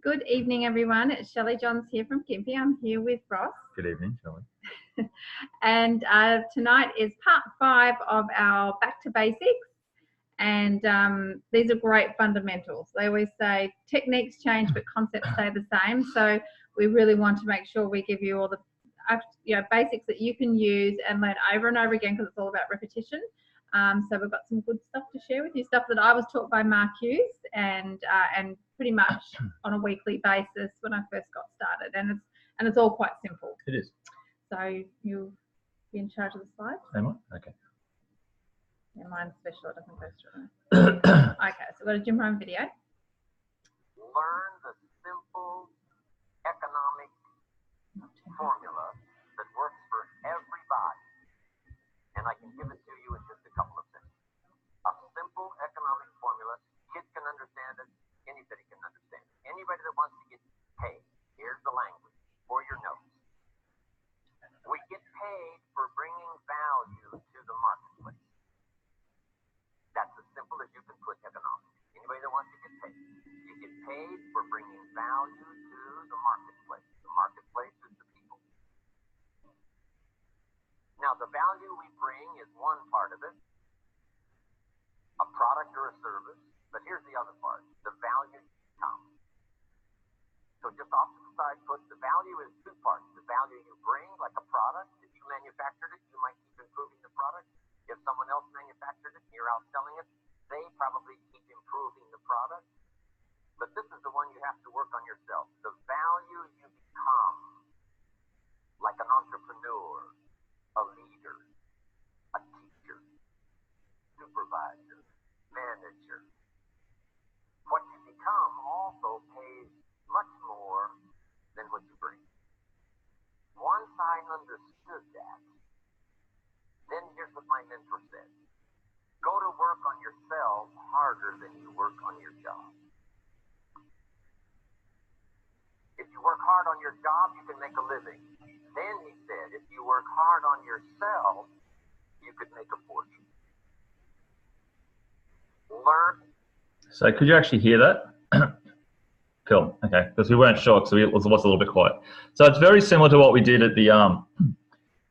Good evening, everyone. It's Shelley Johns here from Gympie. I'm here with Ross. Good evening, Shelley. And tonight is part 5 of our Back to Basics. And these are great fundamentals. They always say techniques change, but concepts stay the same. So we really want to make sure we give you all the basics that you can use and learn over and over again, because it's all about repetition. So we've got some good stuff to share with you, stuff that I was taught by Mark Hughes and pretty much on a weekly basis when I first got started. And it's all quite simple. It is. So you'll be in charge of the slides? Am I? Okay. Yeah, mine's special. It doesn't go through. Okay, so we've got a gym room video. Learn the simple economic formula that works for everybody. And I can give it to you in just a couple of sentences. A simple economic formula, kids can understand it, anybody can understand it. Anybody that wants to get paid, here's the language for your notes. We get paid for bringing value to the marketplace. That's as simple as you can put economics. Anybody that wants to get paid, you get paid for bringing value to the marketplace. The marketplace is the people. Now, the value we bring is one part of it, a product or a service, but here's the other part, the value comes. So just off to the side, put the value is two parts. The value you bring, like a product, if you manufactured it, you might keep improving the product. If someone else manufactured it and you're out selling it, they probably keep improving the product. But this is the one you have to work on yourself. The value you become, like an entrepreneur, a leader, a teacher, supervisor, manager. What you become also pays much more than what you bring. Once I understood that, then here's what my mentor said. Go to work on yourself harder than you work on your job. If you work hard on your job, you can make a living. Then he said, if you work hard on yourself, you could make a fortune. Learn. So could you actually hear that? Cool. Okay, because we weren't sure, so it was a little bit quiet. So it's very similar to what we did at the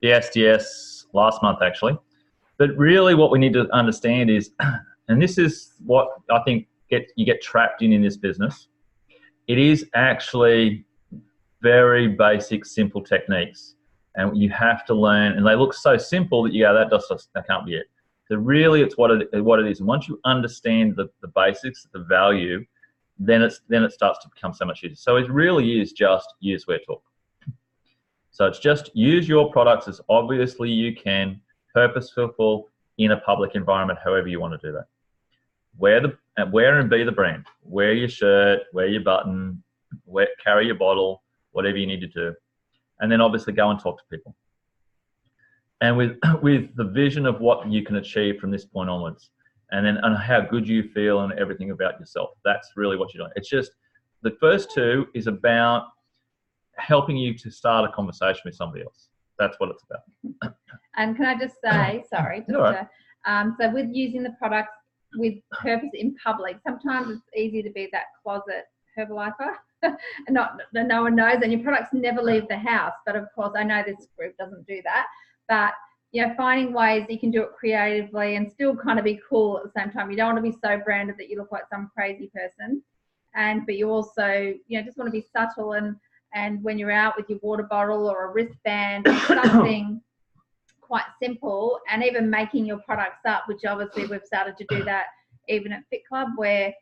SDS last month, actually. But really what we need to understand is, and this is what I think you get trapped in this business, it is actually very basic, simple techniques. And you have to learn, and they look so simple that you go, that can't be it. So really it's what it is. And once you understand the basics, the value, then it starts to become so much easier. So it really is just use, wear, talk. So it's just use your products as obviously you can, purposeful in a public environment, however you want to do that. Wear and be the brand. Wear your shirt, wear your button, carry your bottle, whatever you need to do. And then obviously go and talk to people. And with the vision of what you can achieve from this point onwards. And then on how good you feel and everything about yourself. That's really what you're doing. It's just, the first two is about helping you to start a conversation with somebody else. That's what it's about. And can I just say, sorry, so with using the products with purpose in public, sometimes it's easy to be that closet Herbalifer and no one knows, and your products never leave the house. But of course, I know this group doesn't do that, but finding ways that you can do it creatively and still kind of be cool at the same time. You don't want to be so branded that you look like some crazy person, but you also just want to be subtle, and when you're out with your water bottle or a wristband or something quite simple, and even making your products up, which obviously we've started to do that even at Fit Club, where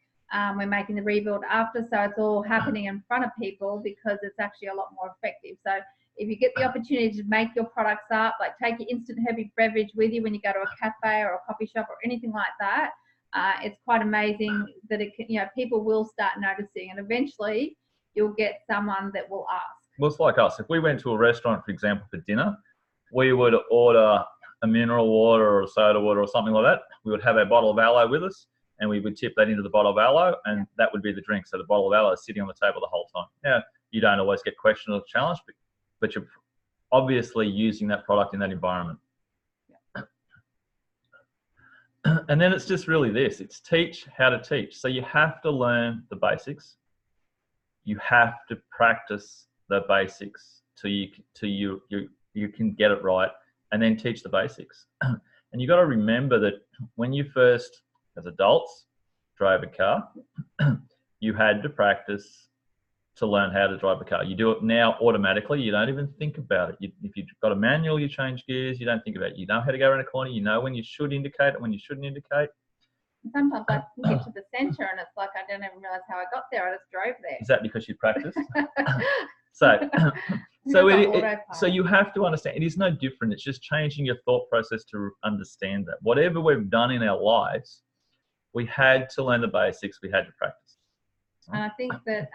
we're making the rebuild after, so it's all happening in front of people because it's actually a lot more effective. So if you get the opportunity to make your products up, like take your instant heavy beverage with you when you go to a cafe or a coffee shop or anything like that, it's quite amazing that it can, people will start noticing, and eventually you'll get someone that will ask. Well, it's like us. If we went to a restaurant, for example, for dinner, we would order a mineral water or a soda water or something like that. We would have our bottle of aloe with us, and we would tip that into the bottle of aloe, and that would be the drink. So the bottle of aloe is sitting on the table the whole time. Now, you don't always get questioned or challenged, but you're obviously using that product in that environment. And then it's just really this, it's teach how to teach. So you have to learn the basics. you have to practice the basics till you can get it right, and then teach the basics. And you got to remember that when you first, as adults, drove a car, you had to practice to learn how to drive a car. You do it now automatically. You don't even think about it. If you've got a manual, you change gears. You don't think about it. You know how to go around a corner. You know when you should indicate and when you shouldn't indicate. Sometimes I can get to the centre and it's like I don't even realise how I got there. I just drove there. Is that because you practiced? So you have to understand it is no different. It's just changing your thought process to understand that whatever we've done in our lives, we had to learn the basics. We had to practice. And I think that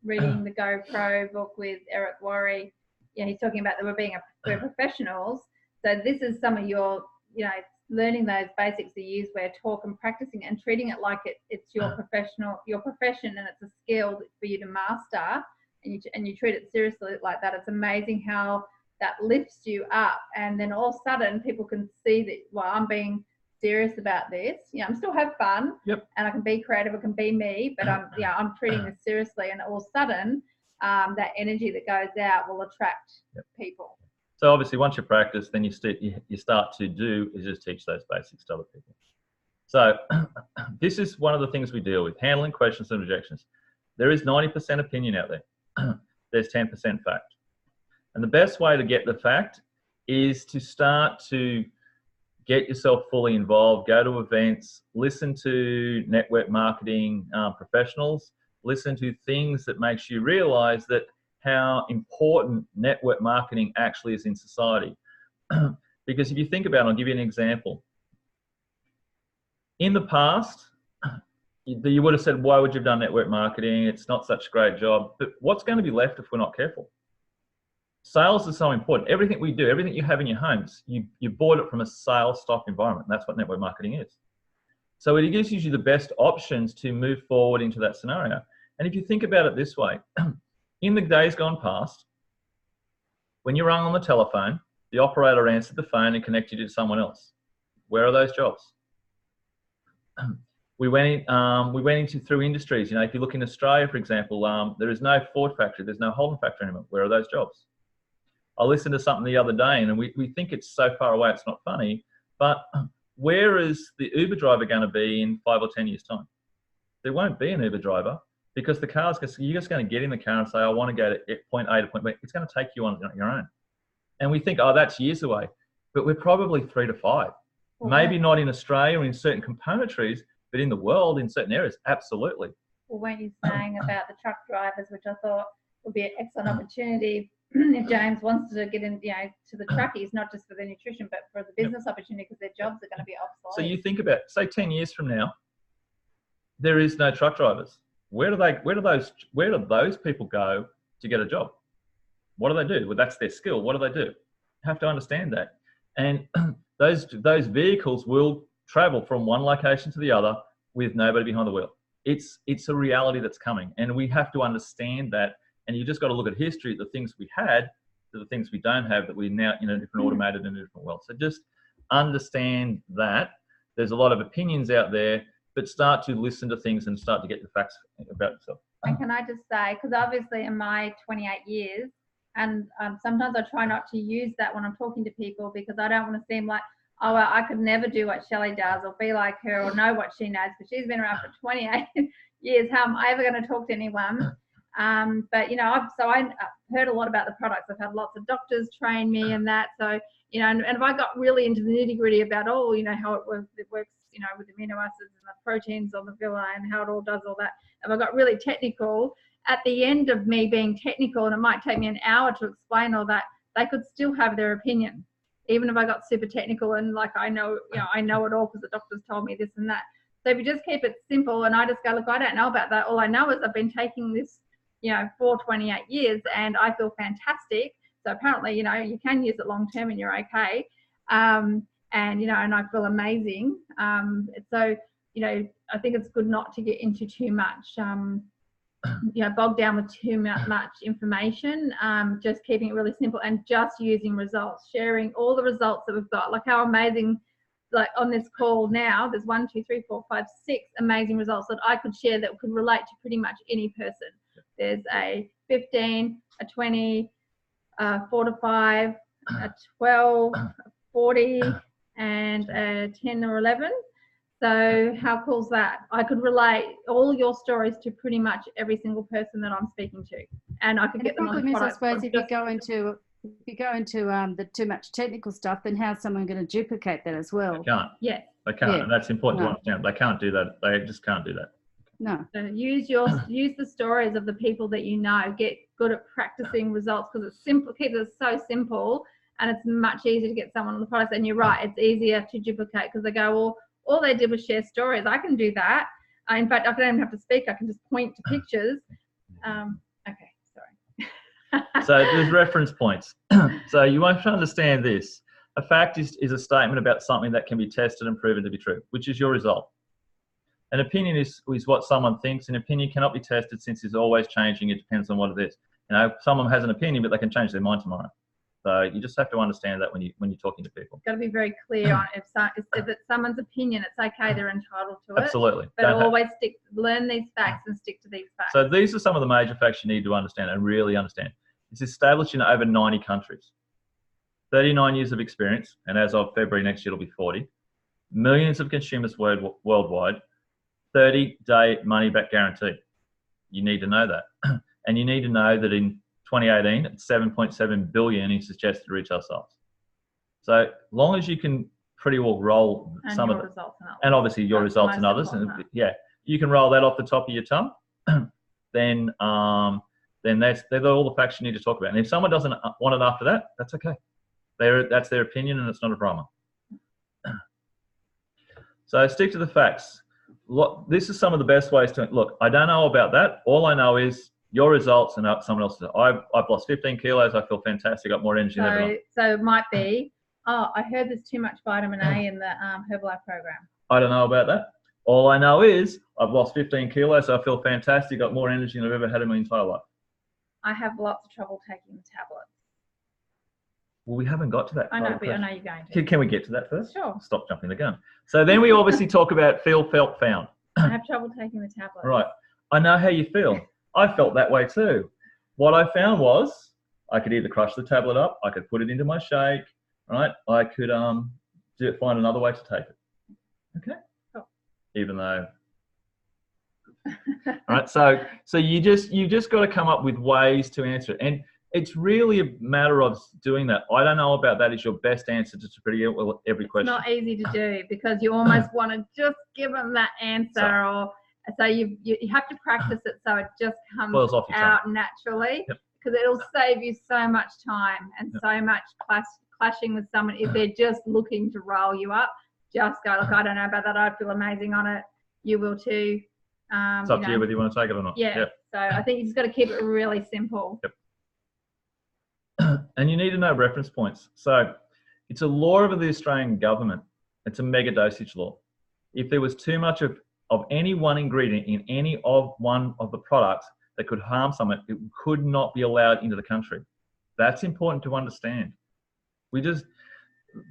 reading the GoPro book with Eric Worre, he's talking about that we're professionals. So this is some of your, learning those basics to use where talk and practicing and treating it like it's your profession and it's a skill for you to master, and you treat it seriously like that. It's amazing how that lifts you up, and then all of a sudden people can see that, well, I'm being serious about this. I'm still have fun. Yep. And I can be creative, I can be me, but I'm treating this seriously, and all of a sudden that energy that goes out will attract people. So obviously once you practice, then you start to do is just teach those basics to other people. So this is one of the things we deal with, handling questions and objections. There is 90% opinion out there. There's 10% fact. And the best way to get the fact is to start to get yourself fully involved, go to events, listen to network marketing professionals, listen to things that makes you realize that how important network marketing actually is in society. Because if you think about it, I'll give you an example. In the past, you would have said, why would you have done network marketing? It's not such a great job. But what's going to be left if we're not careful? Sales is so important. Everything we do, everything you have in your homes, you bought it from a sales stock environment. That's what network marketing is. So it gives you the best options to move forward into that scenario. And if you think about it this way, in the days gone past, when you rang on the telephone, the operator answered the phone and connected you to someone else. Where are those jobs? We went into through industries. If you look in Australia, for example, there is no Ford factory, there's no Holden factory anymore. Where are those jobs? I listened to something the other day, and we think it's so far away it's not funny, but where is the Uber driver going to be in 5 or 10 years' time? There won't be an Uber driver, because the car's you're just going to get in the car and say, I want to go to point A to point B. It's going to take you on your own. And we think, oh, that's years away. But we're probably 3 to 5. Well, maybe not in Australia or in certain componentries, but in the world, in certain areas, absolutely. Well, weren't you saying about the truck drivers, which I thought would be an excellent opportunity if James wants to get in, to the truckies, not just for the nutrition, but for the business opportunity, because their jobs are going to be obsolete. So you think about, say 10 years from now, there is no truck drivers. Where do those people go to get a job? What do they do? Well, that's their skill. What do they do? You have to understand that. And those vehicles will travel from one location to the other with nobody behind the wheel. It's a reality that's coming, and we have to understand that. And you just got to look at history, at the things we had to the things we don't have that we now in a different automated and a different world. So just understand that there's a lot of opinions out there, but start to listen to things and start to get the facts about yourself. And can I just say, because obviously in my 28 years, and sometimes I try not to use that when I'm talking to people, because I don't want to seem like, oh, well, I could never do what Shelley does or be like her or know what she knows, because she's been around for 28 years. How am I ever going to talk to anyone? But, I've heard a lot about the products. I've had lots of doctors train me and that. So, and if I got really into the nitty gritty about, how it works, with the amino acids and the proteins on the villi and how it all does all that. If I got really technical, at the end of me being technical, and it might take me an hour to explain all that, they could still have their opinion. Even if I got super technical and I know it all because the doctors told me this and that. So if you just keep it simple, and I just go, look, I don't know about that. All I know is I've been taking this, for 28 years and I feel fantastic. So apparently, you can use it long term and you're okay. And I feel amazing. So, I think it's good not to get into too much, bogged down with too much information. Just keeping it really simple and just using results, sharing all the results that we've got. Like how amazing, like on this call now, there's 1, 2, 3, 4, 5, 6 amazing results that I could share that could relate to pretty much any person. There's a 15, a 20, 4 to 5, a 12, a 40, and a 10 or 11. So how cool is that? I could relate all your stories to pretty much every single person that I'm speaking to, and I could get them on the product. I suppose if you go into the too much technical stuff, then how's someone going to duplicate that as well? They can't. Yes. They can't, Yeah. and that's important to understand. They can't do that. They just can't do that. No. So use the stories of the people that you know. Get good at practicing results, because it's simple. Keep it so simple, and it's much easier to get someone on the product. And you're right, it's easier to duplicate because they go, well, all they did was share stories. I can do that. In fact, I don't even have to speak. I can just point to pictures. Okay, sorry. So there's reference points. So you want to understand this. A fact is a statement about something that can be tested and proven to be true, which is your result. An opinion is what someone thinks. An opinion cannot be tested since it's always changing. It depends on what it is. You know, someone has an opinion, but they can change their mind tomorrow. So you just have to understand that when you're talking to people. Got to be very clear on if it's someone's opinion, it's okay. They're entitled to it. Absolutely. But always learn these facts and stick to these facts. So these are some of the major facts you need to understand and really understand. It's established in over 90 countries. 39 years of experience, and as of February next year, it'll be 40. Millions of consumers worldwide. 30-day money-back guarantee. You need to know that. And you need to know that in 2018, it's 7.7 billion in suggested retail sales. So long as you can pretty well roll and some of the them, and obviously your results and others, and yeah, you can roll that off the top of your tongue, then they're all the facts you need to talk about. And if someone doesn't want it after that, that's okay. That's their opinion, and it's not a drama. So stick to the facts. Look, this is some of the best ways to look. I don't know about that. All I know is your results and someone else's. I've lost 15 kilos. I feel fantastic. Got more energy than ever. So it might be, oh, I heard there's too much vitamin A in the Herbalife program. I don't know about that. All I know is I've lost 15 kilos. So I feel fantastic. Got more energy than I've ever had in my entire life. I have lots of trouble taking the tablets. Well, we haven't got to that. I know, but I know you're going to. Can we get to that first? Sure. Stop jumping the gun. So then we obviously talk about feel, felt, found. I have trouble taking the tablets. Right. I know how you feel. I felt that way too. What I found was I could either crush the tablet up, I could put it into my shake, right? I could find another way to take it. Okay. Cool. Even though. Right. So you've just got to come up with ways to answer it. And it's really a matter of doing that. I don't know about that is your best answer to pretty well every question. It's not easy to do because you almost want to just give them that answer, so you have to practice it so it just comes out naturally, because it'll save you so much time and so much clashing with someone if they're just looking to roll you up. Just go, look, I don't know about that. I feel amazing on it. You will too. It's up to you whether you want to take it or not. Yeah. So I think you just got to keep it really simple. Yep. And you need to know reference points. So it's a law of the Australian government. It's a mega dosage law. If there was too much of any one ingredient in any of one of the products that could harm someone, it could not be allowed into the country. That's important to understand.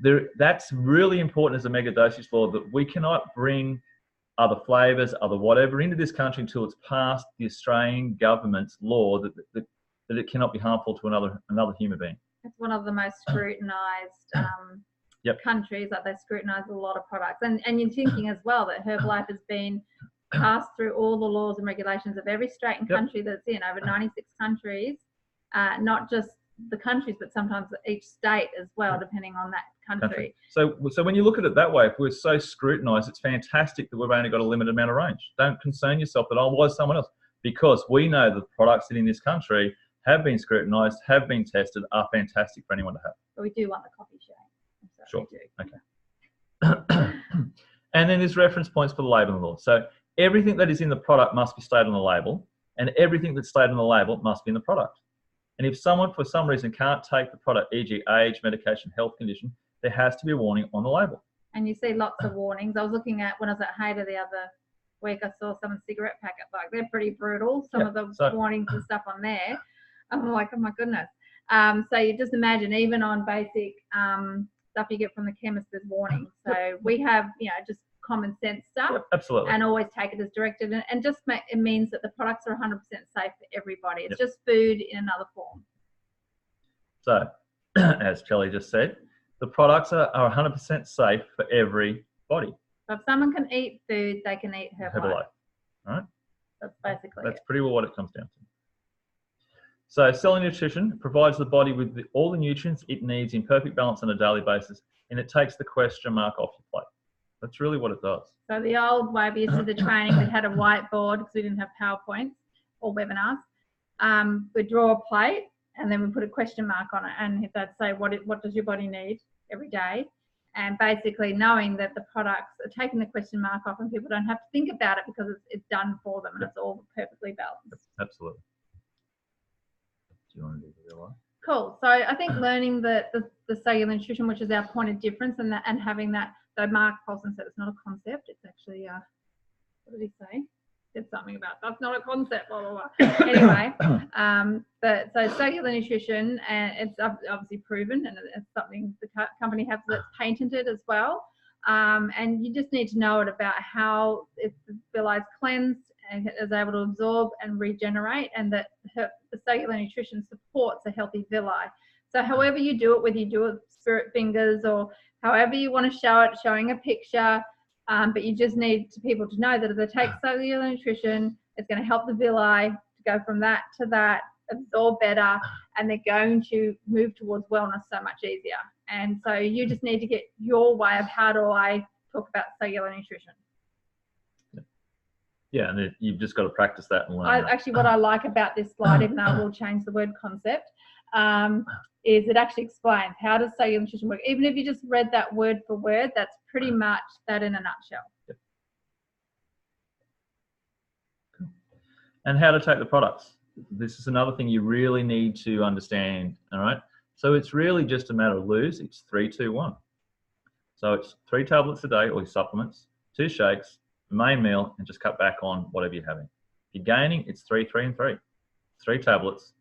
That's really important as a mega dosage law, that we cannot bring other flavors, other whatever into this country until it's passed the Australian government's law that it cannot be harmful to another human being. It's one of the most scrutinised countries. Like, they scrutinise a lot of products, and you're thinking as well that Herbalife has been passed through all the laws and regulations of every state and country that's in over 96 countries, not just the countries, but sometimes each state as well, depending on that country. So when you look at it that way, if we're so scrutinised, it's fantastic that we've only got a limited amount of range. Don't concern yourself that was someone else, because we know the products that in this country have been scrutinised, have been tested, are fantastic for anyone to have. But we do want the coffee shake. Sure. Okay. And then there's reference points for the labelling law. So everything that is in the product must be stated on the label, and everything that's stated on the label must be in the product. And if someone for some reason can't take the product, e.g. age, medication, health condition, there has to be a warning on the label. And you see lots of warnings. I was looking at, when I was at Hayter the other week, I saw some cigarette packets, like they're pretty brutal, some of the warnings and stuff on there. I'm like, oh my goodness. So you just imagine, even on basic stuff you get from the chemist, there's warnings. So we have, just common sense stuff. Yep, absolutely. And always take it as directed, and just it means that the products are 100% safe for everybody. It's just food in another form. So, as Shelley just said, the products are 100% safe for everybody. So if someone can eat food, they can eat Herbalife. All right? That's basically That's pretty well what it comes down to. So, Cellular Nutrition provides the body with all the nutrients it needs in perfect balance on a daily basis, and it takes the question mark off your plate. That's really what it does. So the old way we used to do the training, we had a whiteboard because we didn't have PowerPoints or webinars. We'd draw a plate and then we put a question mark on it, and they'd say, what does your body need every day? And basically knowing that the products are taking the question mark off and people don't have to think about it because it's done for them and it's all perfectly balanced. Absolutely. Do you want to do the real life? Cool. So I think learning the cellular nutrition, which is our point of difference, and having that, so Mark Paulson said it's not a concept, it's actually, what did he say? He said something about that's not a concept, blah, blah, blah. Anyway, but so cellular nutrition, and it's obviously proven, and it's something the company has that's patented as well. And you just need to know it about how the villi is cleansed and is able to absorb and regenerate, and that the cellular nutrition supports a healthy villi. So however you do it, whether you do it spirit fingers or however you want to show it, showing a picture, but you just need people to know that if they take cellular nutrition, it's going to help the villi to go from that to that, absorb better, and they're going to move towards wellness so much easier. And so you just need to get your way of how do I talk about cellular nutrition. Yeah, and you've just got to practice that and learn. Actually, what I like about this slide, even though I will change the word concept, is it actually explains how does cellular nutrition work. Even if you just read that word for word, that's pretty much that in a nutshell. Yep. Cool. And how to take the products. This is another thing you really need to understand, all right? So it's really just a matter of lose. It's 3, 2, 1. So it's 3 tablets a day, or your supplements, 2 shakes, the main meal, and just cut back on whatever you're having. If you're gaining, it's 3, 3, and 3. 3 tablets,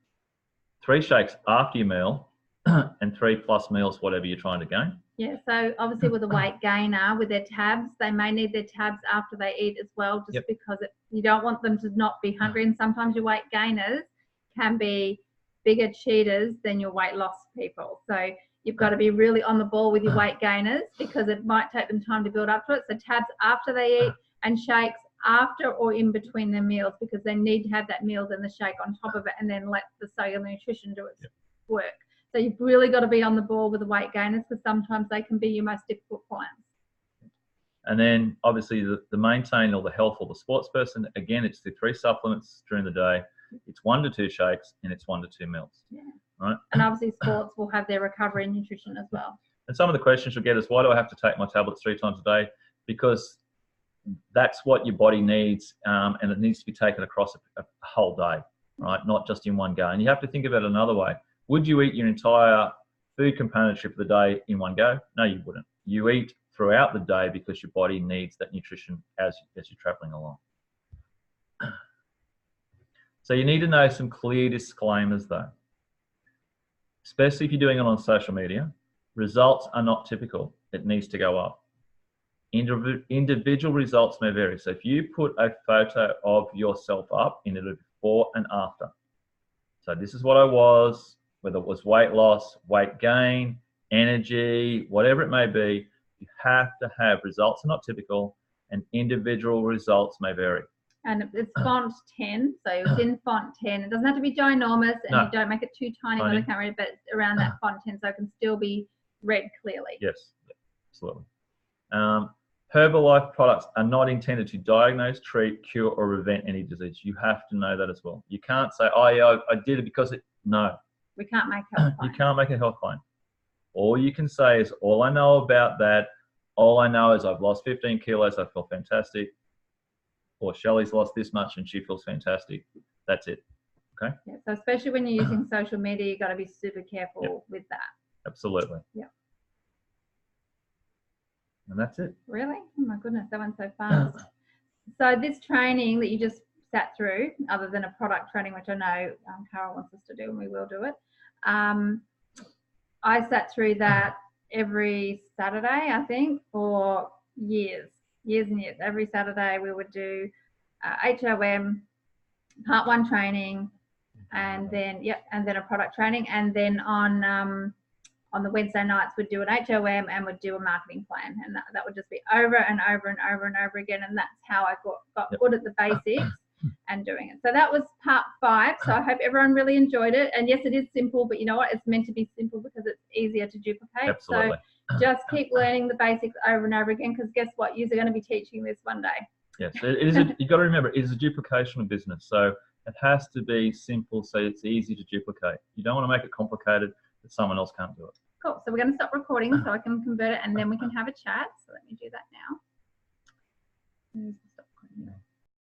3 shakes after your meal, and 3+ meals, whatever you're trying to gain. Yeah, so obviously with a weight gainer, with their tabs, they may need their tabs after they eat as well, just because you don't want them to not be hungry. And sometimes your weight gainers can be bigger cheaters than your weight loss people. So you've got to be really on the ball with your weight gainers because it might take them time to build up to it. So tabs after they eat and shakes after or in between their meals, because they need to have that meal and the shake on top of it, and then let the cellular nutrition do its work. So you've really got to be on the ball with the weight gainers because sometimes they can be your most difficult clients. And then obviously the maintain or the health or the sports person, again, it's the 3 supplements during the day. It's 1 to 2 shakes and it's 1 to 2 meals. Yeah. Right? And obviously sports will have their recovery and nutrition as well. And some of the questions you'll get is, why do I have to take my tablets 3 times a day? Because that's what your body needs, and it needs to be taken across a whole day, right? Not just in one go. And you have to think about it another way. Would you eat your entire food componentry for the day in one go? No, you wouldn't. You eat throughout the day because your body needs that nutrition as you're traveling along. So you need to know some clear disclaimers though. Especially if you're doing it on social media, results are not typical. It needs to go up. Individual results may vary. So if you put a photo of yourself up in it before and after. So this is what I was, whether it was weight loss, weight gain, energy, whatever it may be, you have to have results are not typical and individual results may vary. And it's font 10, so it's in font 10. It doesn't have to be ginormous, and you don't make it too tiny where they can't read it, but around that font 10 so it can still be read clearly. Yes, absolutely. Herbalife products are not intended to diagnose, treat, cure, or prevent any disease. You have to know that as well. You can't say, oh yeah, I did it because it, no. We can't make health claim. You can't make a health claim. All you can say is, all I know about that, all I know is I've lost 15 kilos, I feel fantastic. Or Shelley's lost this much and she feels fantastic. That's it. Okay? Yeah, so especially when you're using social media, you've got to be super careful with that. Absolutely. Yeah. And that's it. Really? Oh my goodness, that went so fast. So this training that you just sat through, other than a product training, which I know Carol wants us to do and we will do it, I sat through that every Saturday, I think, for years. years and years. Every Saturday we would do HOM, part 1 training, and then a product training, and then on the Wednesday nights we'd do an HOM and we'd do a marketing plan, and that would just be over and over and over and over again, and that's how I got good at the basics and doing it. So that was part 5. So I hope everyone really enjoyed it. And yes, it is simple, but you know what? It's meant to be simple because it's easier to duplicate. Absolutely. So just keep learning the basics over and over again, because guess what? You're going to be teaching this one day. Yes, it is. You've got to remember, it is a duplication of business. So it has to be simple so it's easy to duplicate. You don't want to make it complicated that someone else can't do it. Cool. So we're going to stop recording so I can convert it, and then we can have a chat. So let me do that now.